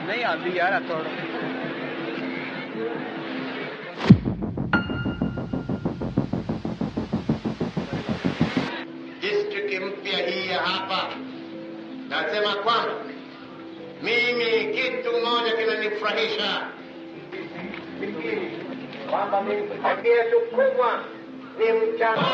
नहीं आती यार थोड़ा district mpya hii ya hapa, nasema kwamba mimi kitu moja kinanifurahisha, kwamba mimi kitu kubwa ni mchana.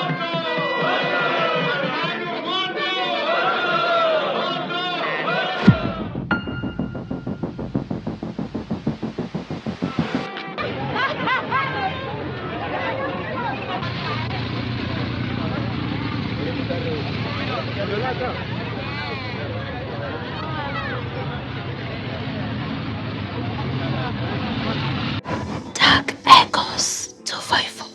Dark Echoes 254.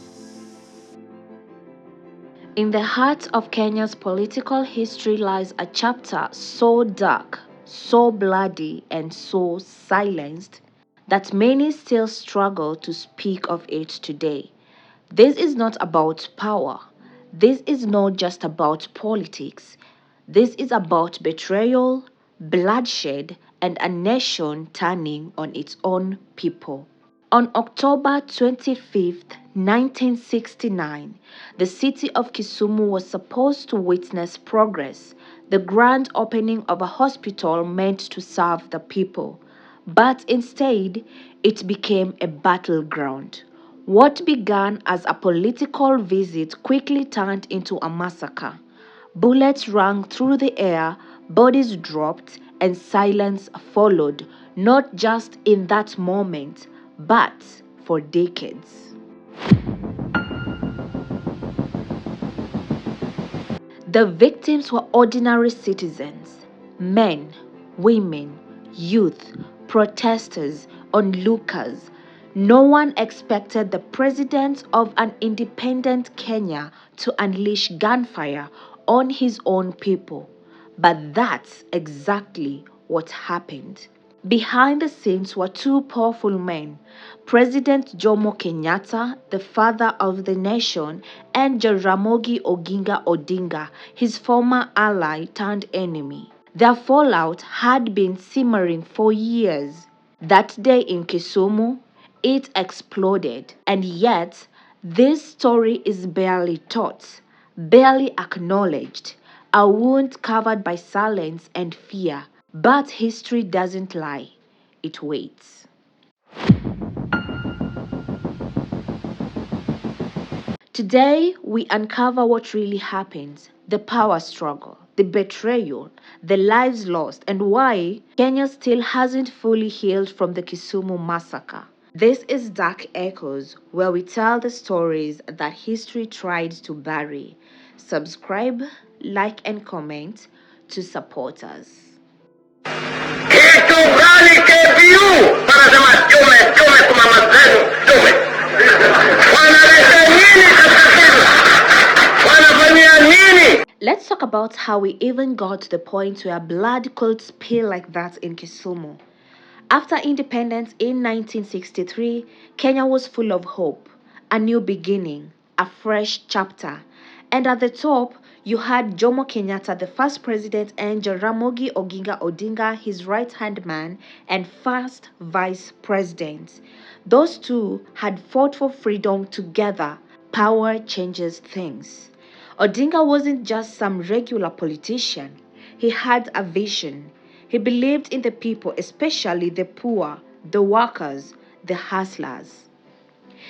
In the heart of Kenya's political history lies a chapter so dark, so bloody, and so silenced that many still struggle to speak of it today. This is not about power. This is not just about politics. This is about betrayal, bloodshed, and a nation turning on its own people. On October 25th, 1969, the city of Kisumu was supposed to witness progress, the grand opening of a hospital meant to serve the people. But instead, it became a battleground. What began as a political visit quickly turned into a massacre. Bullets rang through the air, bodies dropped, and silence followed, not just in that moment, but for decades. The victims were ordinary citizens, men, women, youth, protesters, onlookers. No one expected the president of an independent Kenya to unleash gunfire on his own people. But that's exactly what happened. Behind the scenes were two powerful men, President Jomo Kenyatta, the father of the nation, and Jaramogi Oginga Odinga, his former ally turned enemy. Their fallout had been simmering for years. That day in Kisumu, it exploded, and yet this story is barely taught, barely acknowledged, a wound covered by silence and fear. But history doesn't lie, it waits. Today, we uncover what really happened, the power struggle, the betrayal, the lives lost, and why Kenya still hasn't fully healed from the Kisumu massacre. This is Dark Echoes, where we tell the stories that history tried to bury. Subscribe, like, and comment to support us. Kitu gani KBU wanasema tume kwa mama zenu tume wanaleta nini kaskazini, wanafanyia nini? Let's talk about how we even got to the point where blood could spill like that in Kisumu. After independence in 1963, Kenya was full of hope, a new beginning, a fresh chapter. And at the top, you had Jomo Kenyatta, the first president, and Jaramogi Oginga Odinga, his right-hand man and first vice president. Those two had fought for freedom together. Power changes things. Odinga wasn't just some regular politician. He had a vision. He believed in the people, especially the poor, the workers, the hustlers.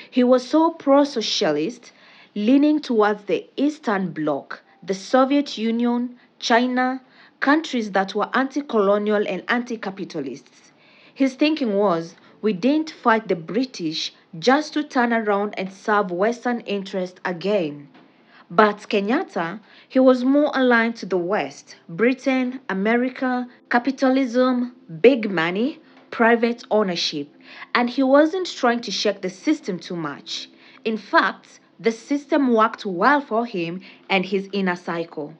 He was so pro-socialist, leaning towards the Eastern Bloc, the Soviet Union, China, countries that were anti-colonial and anti-capitalists. His thinking was, we didn't fight the British just to turn around and serve Western interests again. But Kenyatta, he was more aligned to the West, Britain, America, capitalism, big money, private ownership, and he wasn't trying to shake the system too much. In fact, the system worked well for him and his inner cycle.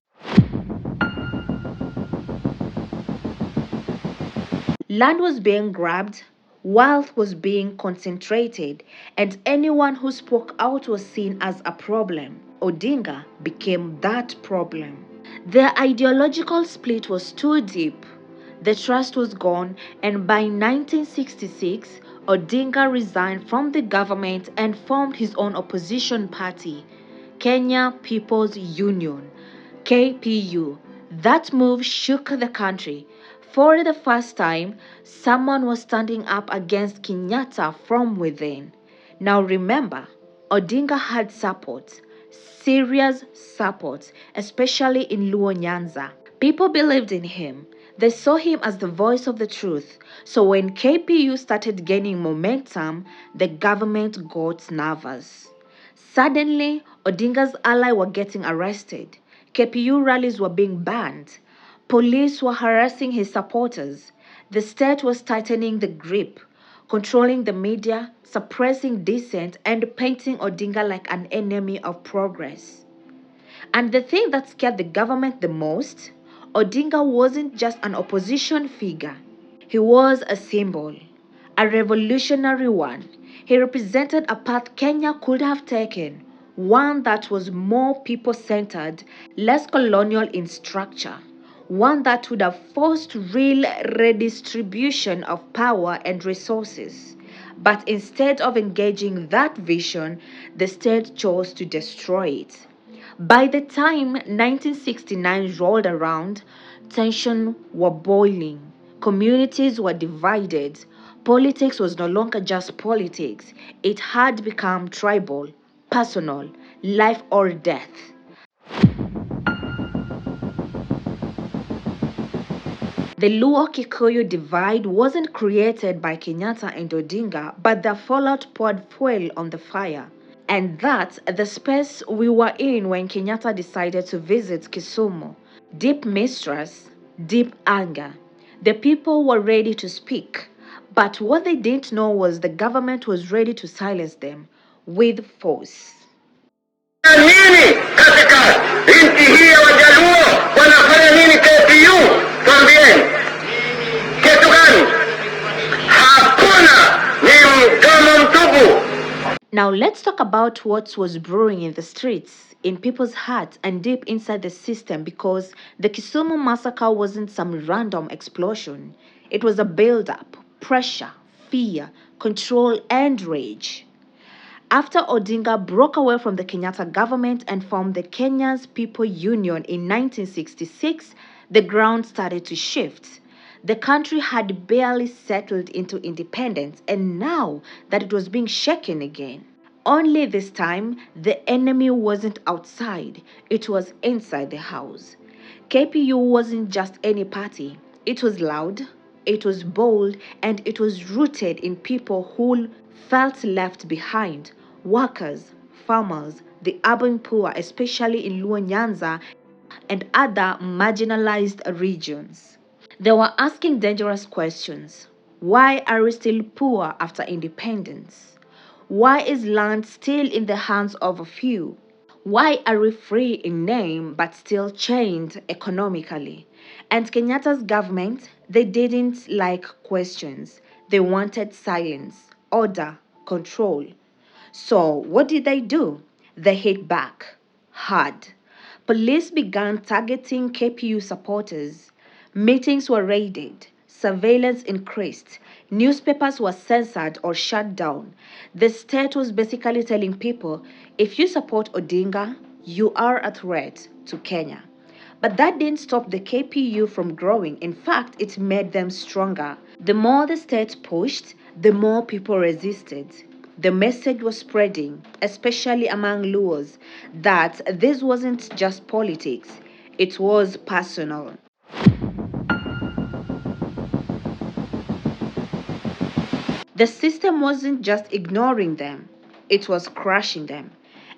Land was being grabbed, wealth was being concentrated, and anyone who spoke out was seen as a problem. Odinga became that problem. Their ideological split was too deep. The trust was gone, and by 1966, Odinga resigned from the government and formed his own opposition party, Kenya People's Union, KPU. That move shook the country. For the first time, someone was standing up against Kenyatta from within. Now remember, Odinga had support, serious support, especially in Luo Nyanza. People believed in him. They saw him as the voice of the truth. So when KPU started gaining momentum, the government got nervous. Suddenly, Odinga's allies were getting arrested. KPU rallies were being banned. Police were harassing his supporters. The state was tightening the grip, controlling the media, suppressing dissent, and painting Odinga like an enemy of progress. And the thing that scared the government the most, Odinga wasn't just an opposition figure. He was a symbol, a revolutionary one. He represented a path Kenya could have taken, one that was more people-centered, less colonial in structure, one that would have forced real redistribution of power and resources. But instead of engaging that vision, the state chose to destroy it. By the time 1969 rolled around, tensions were boiling, communities were divided, politics was no longer just politics, it had become tribal, personal, life or death. The Luo-Kikuyu divide wasn't created by Kenyatta and Odinga, but the fallout poured fuel on the fire. And that's the space we were in when Kenyatta decided to visit Kisumu. Deep mistrust, deep anger. The people were ready to speak, but what they didn't know was the government was ready to silence them with force. Nini katika nchi hii ya Wajaluo wanafanya nini KPU? Twambieni kitu gani? Hakuna, ni mdomo mtupu. Now let's talk about what was brewing in the streets, in people's hearts and deep inside the system, because the Kisumu massacre wasn't some random explosion. It was a build-up, pressure, fear, control and rage. After Odinga broke away from the Kenyatta government and formed the Kenya's People Union in 1966, the ground started to shift. The country had barely settled into independence, and now that it was being shaken again. Only this time, the enemy wasn't outside, it was inside the house. KPU wasn't just any party, it was loud, it was bold, and it was rooted in people who felt left behind: workers, farmers, the urban poor, especially in Luo Nyanza and other marginalized regions. They were asking dangerous questions. Why are we still poor after independence? Why is land still in the hands of a few? Why are we free in name but still chained economically? And Kenyatta's government, they didn't like questions. They wanted silence, order, control. So what did they do? They hit back hard. Police began targeting KPU supporters. Meetings were raided. Surveillance increased. Newspapers were censored or shut down. The state was basically telling people, if you support Odinga, you are a threat to Kenya. But that didn't stop the KPU from growing. In fact, it made them stronger. The more the state pushed, the more people resisted. The message was spreading, especially among Luos, that this wasn't just politics, it was personal. The system wasn't just ignoring them, it was crushing them.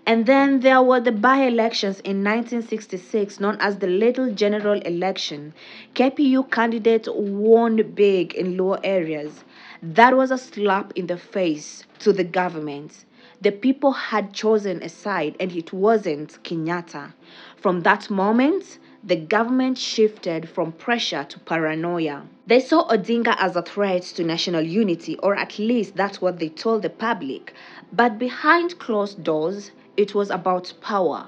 And then there were the by-elections in 1966 known as the Little General Election. KPU candidates won big in lower areas. That was a slap in the face to the government. The people had chosen a side and it wasn't Kenyatta. From that moment, the government shifted from pressure to paranoia. They saw Odinga as a threat to national unity, or at least that's what they told the public. But behind closed doors, it was about power.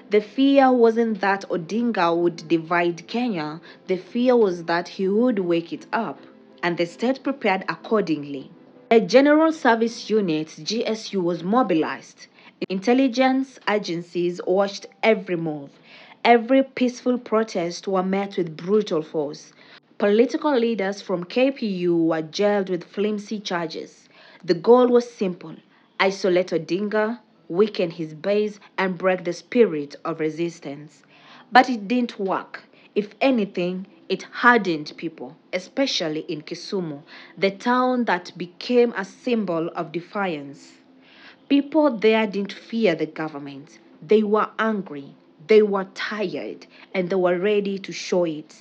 The fear wasn't that Odinga would divide Kenya, the fear was that he would wake it up, and the state prepared accordingly. A General Service Unit (GSU) was mobilized. Intelligence agencies watched every move. Every peaceful protest was met with brutal force. Political leaders from KPU were jailed with flimsy charges. The goal was simple: isolate Odinga, weaken his base, and break the spirit of resistance. But it didn't work. If anything, it hardened people, especially in Kisumu, the town that became a symbol of defiance. People there didn't fear the government. They were angry, they were tired, and they were ready to show it.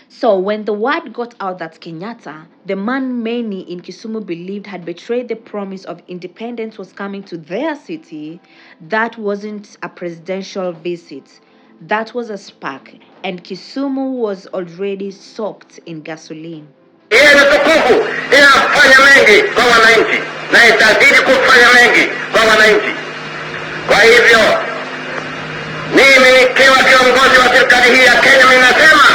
So when the word got out that Kenyatta, the man many in Kisumu believed had betrayed the promise of independence, was coming to their city, that wasn't a presidential visit. That was a spark, and Kisumu was already soaked in gasoline. Yeye tukufu inafanya mengi kwa wananchi na itazidi kufanya mengi kwa wananchi. Kwa hivyo mimi nikiwa kiongozi wa serikali hii ya Kenya ninasema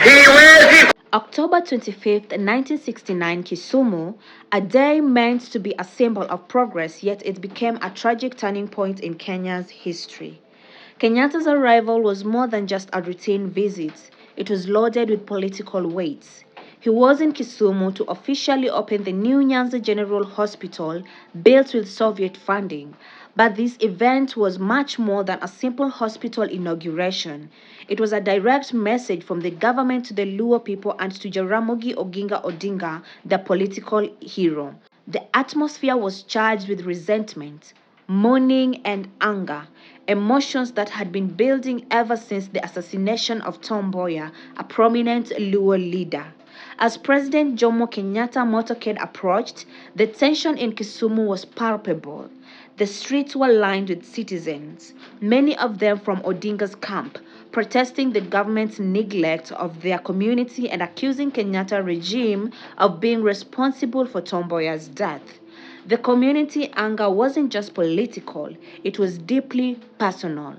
siwezi. October 25th, 1969, Kisumu, a day meant to be a symbol of progress, yet it became a tragic turning point in Kenya's history. Kenyatta's arrival was more than just a routine visit, it was loaded with political weight. He was in Kisumu to officially open the new Nyanza General Hospital, built with Soviet funding. But this event was much more than a simple hospital inauguration. It was a direct message from the government to the Luo people and to Jaramogi Oginga Odinga, the political hero. The atmosphere was charged with resentment, mourning, and anger, emotions that had been building ever since the assassination of Tom Mboya, a prominent Luo leader. As President Jomo Kenyatta motorcade approached, the tension in Kisumu was palpable. The streets were lined with citizens, many of them from Odinga's camp, protesting the government's neglect of their community and accusing Kenyatta regime of being responsible for Tom Mboya's death. The community anger wasn't just political, it was deeply personal.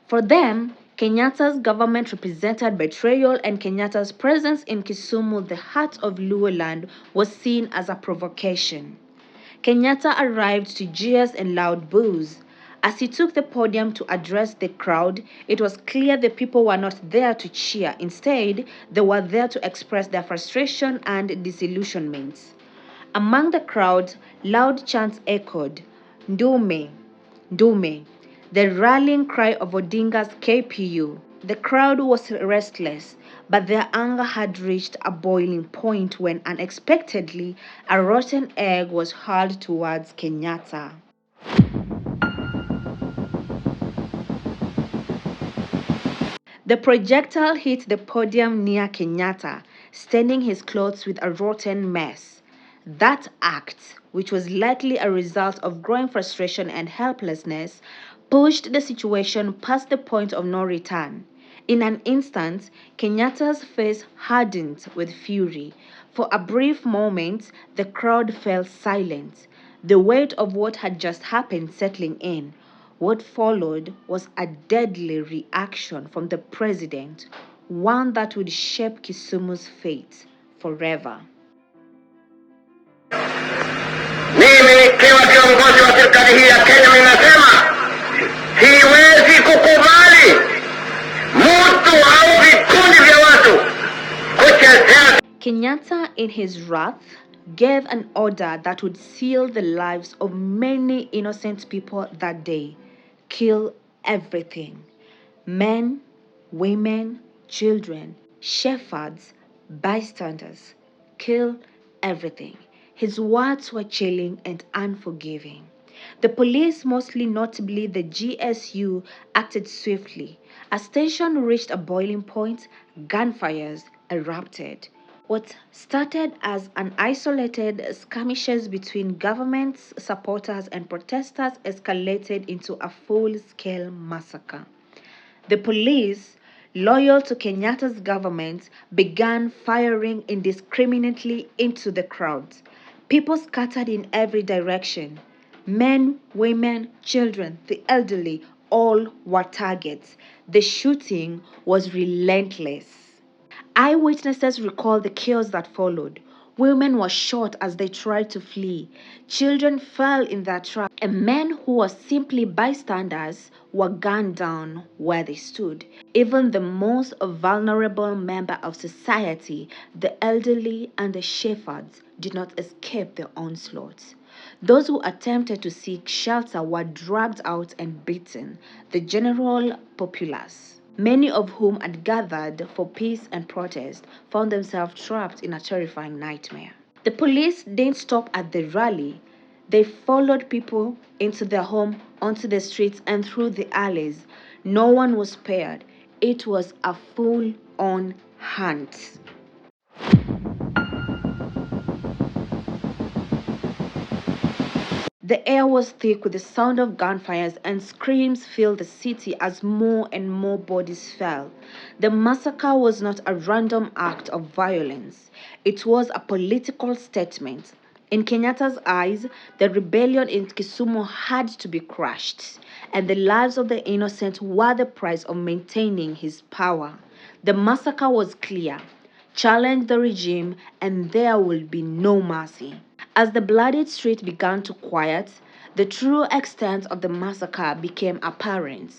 For them, Kenyatta's government represented betrayal, and Kenyatta's presence in Kisumu, the heart of Luo land, was seen as a provocation. Kenyatta arrived to jeers and loud boos. As he took the podium to address the crowd, it was clear the people were not there to cheer. Instead, they were there to express their frustration and disillusionment. Among the crowd, loud chants echoed, "Ndume, Ndume," the rallying cry of Odinga's KPU. The crowd was restless, but their anger had reached a boiling point when unexpectedly a rotten egg was hurled towards Kenyatta. The projectile hit the podium near Kenyatta, staining his clothes with a rotten mess. That act, which was likely a result of growing frustration and helplessness, pushed the situation past the point of no return. In an instant, Kenyatta's face hardened with fury. For a brief moment, the crowd fell silent, the weight of what had just happened settling in. What followed was a deadly reaction from the president, one that would shape Kisumu's fate forever. Mimi nikiwa kiongozi wa serikali hii ya Kenya ninasema siwezi kukubali mtu au vikundi vya watu kuchezea. Kenyatta, in his wrath, gave an order that would seal the lives of many innocent people that day. Kill everything. Men, women, children, shepherds, bystanders. Kill everything. His words were chilling and unforgiving. The police, mostly notably the GSU, acted swiftly. As tension reached a boiling point, gunfires erupted. What started as an isolated skirmishes between government supporters and protesters escalated into a full-scale massacre. The police, loyal to Kenyatta's government, began firing indiscriminately into the crowds. People scattered in every direction. Men, women, children, the elderly, all were targets. The shooting was relentless. Eyewitnesses recall the chaos that followed. Women were shot as they tried to flee. Children fell in their trap, and men who were simply bystanders were gunned down where they stood. Even the most vulnerable member of society, the elderly and the shepherds, did not escape the onslaught. Those who attempted to seek shelter were dragged out and beaten. The general populace, many of whom had gathered for peace and protest, found themselves trapped in a terrifying nightmare. The police didn't stop at the rally. They followed people into their home, onto the streets, and through the alleys. No one was spared. It was a full-on hunt. The air was thick with the sound of gunfires, and screams filled the city as more and more bodies fell. The massacre was not a random act of violence. It was a political statement. In Kenyatta's eyes, the rebellion in Kisumu had to be crushed, and the lives of the innocent were the price of maintaining his power. The massacre was clear. Challenge the regime, and there will be no mercy. As the bloodied street began to quiet, the true extent of the massacre became apparent.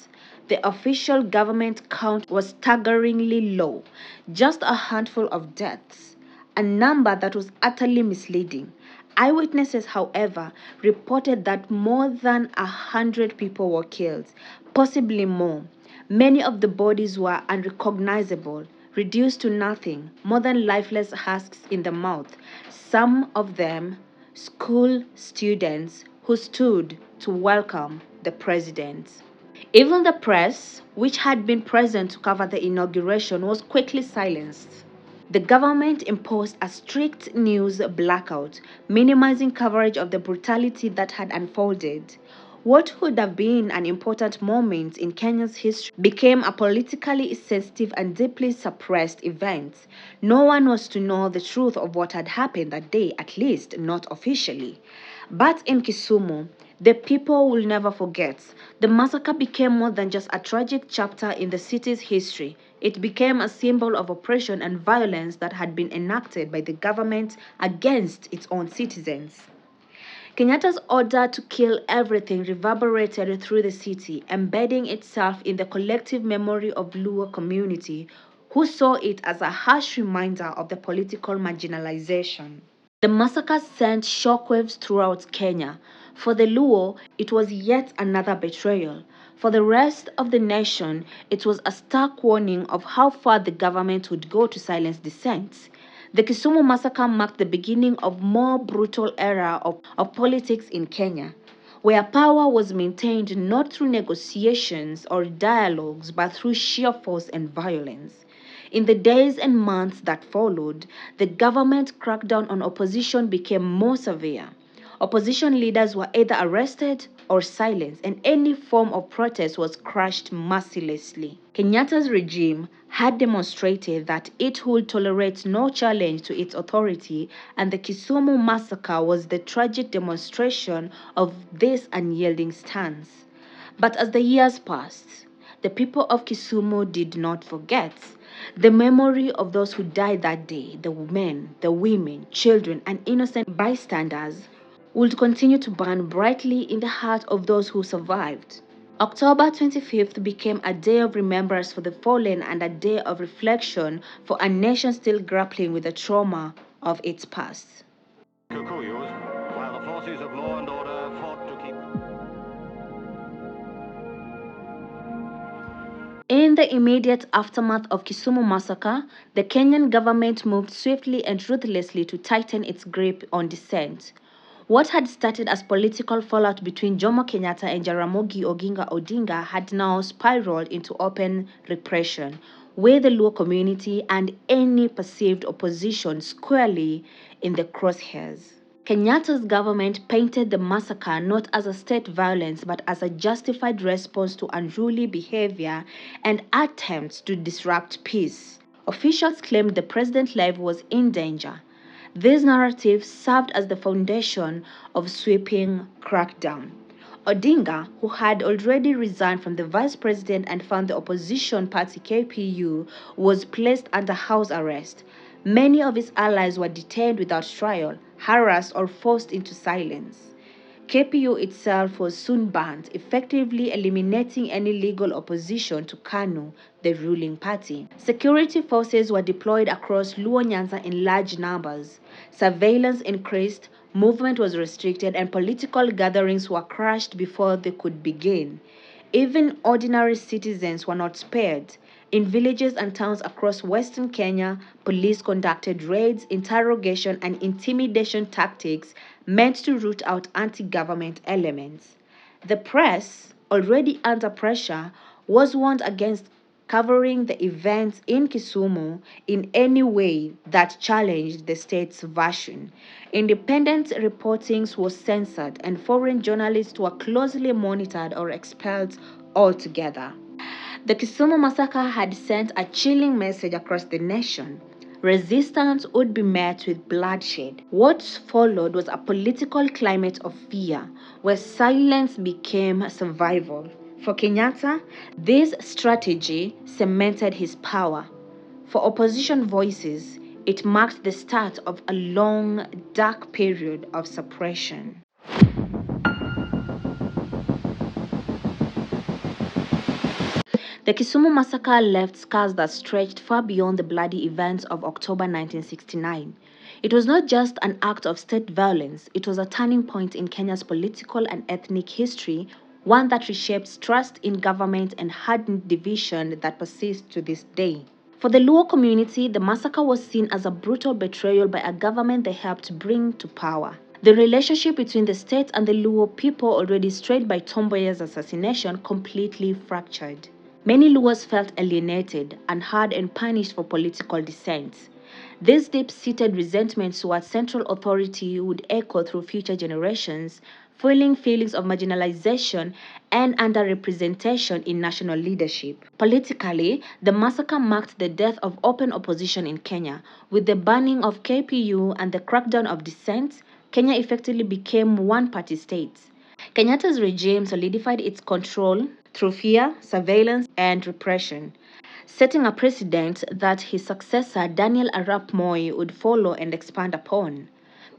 The official government count was staggeringly low, just a handful of deaths, a number that was utterly misleading. Eyewitnesses, however, reported that more than 100 people were killed, possibly more. Many of the bodies were unrecognizable, reduced to nothing more than lifeless husks in the mouth. Some of them school students who stood to welcome the president. Even the press, which had been present to cover the inauguration, was quickly silenced. The government imposed a strict news blackout, minimizing coverage of the brutality that had unfolded. What would have been an important moment in Kenya's history became a politically sensitive and deeply suppressed event. No one was to know the truth of what had happened that day, at least not officially. But in Kisumu, the people will never forget. The massacre became more than just a tragic chapter in the city's history. It became a symbol of oppression and violence that had been enacted by the government against its own citizens. Kenyatta's order to kill everything reverberated through the city, embedding itself in the collective memory of Luo community, who saw it as a harsh reminder of the political marginalization. The massacre sent shockwaves throughout Kenya. For the Luo, it was yet another betrayal. For the rest of the nation, it was a stark warning of how far the government would go to silence dissent. The Kisumu massacre marked the beginning of a more brutal era of politics in Kenya, where power was maintained not through negotiations or dialogues but through sheer force and violence. In the days and months that followed, the government crackdown on opposition became more severe. Opposition leaders were either arrested or silenced, and any form of protest was crushed mercilessly. Kenyatta's regime had demonstrated that it would tolerate no challenge to its authority, and the Kisumu massacre was the tragic demonstration of this unyielding stance. But as the years passed, the people of Kisumu did not forget. The memory of those who died that day, the men, the women, children, and innocent bystanders, would continue to burn brightly in the heart of those who survived. October 25th became a day of remembrance for the fallen and a day of reflection for a nation still grappling with the trauma of its past. Kikuyu, while the forces of law and order fought to keep them. In the immediate aftermath of Kisumu massacre, the Kenyan government moved swiftly and ruthlessly to tighten its grip on dissent. What had started as political fallout between Jomo Kenyatta and Jaramogi Odinga had now spiraled into open repression, with the Luo community and any perceived opposition squarely in the crosshairs. Kenyatta's government painted the massacre not as a state violence but as a justified response to unruly behavior and attempts to disrupt peace. Officials claimed the president's life was in danger. These narratives served as the foundation of sweeping crackdown. Odinga, who had already resigned from the vice president and found the opposition party KPU, was placed under house arrest. Many of his allies were detained without trial, harassed, or forced into silence. KPU itself was soon banned, effectively eliminating any legal opposition to KANU, the ruling party. Security forces were deployed across Luo Nyanza in large numbers. Surveillance increased, movement was restricted, and political gatherings were crushed before they could begin. Even ordinary citizens were not spared. In villages and towns across western Kenya, police conducted raids, interrogation, and intimidation tactics meant to root out anti-government elements. The press, already under pressure, was warned against covering the events in Kisumu in any way that challenged the state's version. Independent reporting was censored, and foreign journalists were closely monitored or expelled altogether. The Kisumu massacre had sent a chilling message across the nation. Resistance would be met with bloodshed. What followed was a political climate of fear, where silence became survival. For Kenyatta, this strategy cemented his power. For opposition voices, it marked the start of a long, dark period of suppression. The Kisumu massacre left scars that stretched far beyond the bloody events of October 1969. It was not just an act of state violence, it was a turning point in Kenya's political and ethnic history, one that reshapes trust in government and hardened division that persists to this day. For the Luo community, the massacre was seen as a brutal betrayal by a government they helped bring to power. The relationship between the state and the Luo people, already strained by Tomboya's assassination, completely fractured. Many Luos felt alienated, unheard, and punished for political dissent. These deep-seated resentments towards central authority would echo through future generations, fueling feelings of marginalization and underrepresentation in national leadership. Politically, the massacre marked the death of open opposition in Kenya. With the banning of KPU and the crackdown of dissent, Kenya effectively became one-party state. Kenyatta's regime solidified its control through fear, surveillance, and repression, setting a precedent that his successor Daniel Arap Moi would follow and expand upon.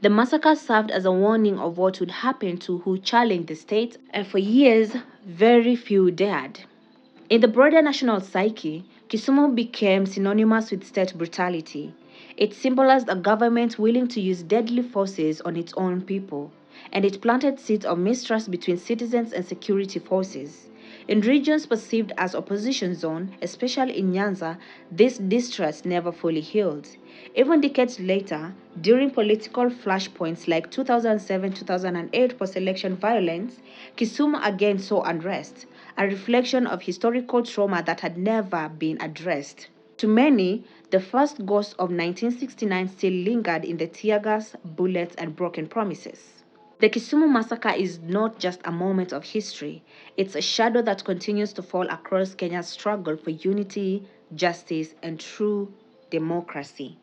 The massacre served as a warning of what would happen to who challenged the state, and for years, very few dared. In the broader national psyche, Kisumu became synonymous with state brutality. It symbolized a government willing to use deadly forces on its own people, and it planted seeds of mistrust between citizens and security forces. In regions perceived as opposition zone, especially in Nyanza, this distrust never fully healed. Even decades later, during political flashpoints like 2007-2008 post-election violence, Kisumu again saw unrest, a reflection of historical trauma that had never been addressed. To many, the first ghost of 1969 still lingered in the tear gas, bullets, and broken promises. The Kisumu massacre is not just a moment of history, it's a shadow that continues to fall across Kenya's struggle for unity, justice, and true democracy.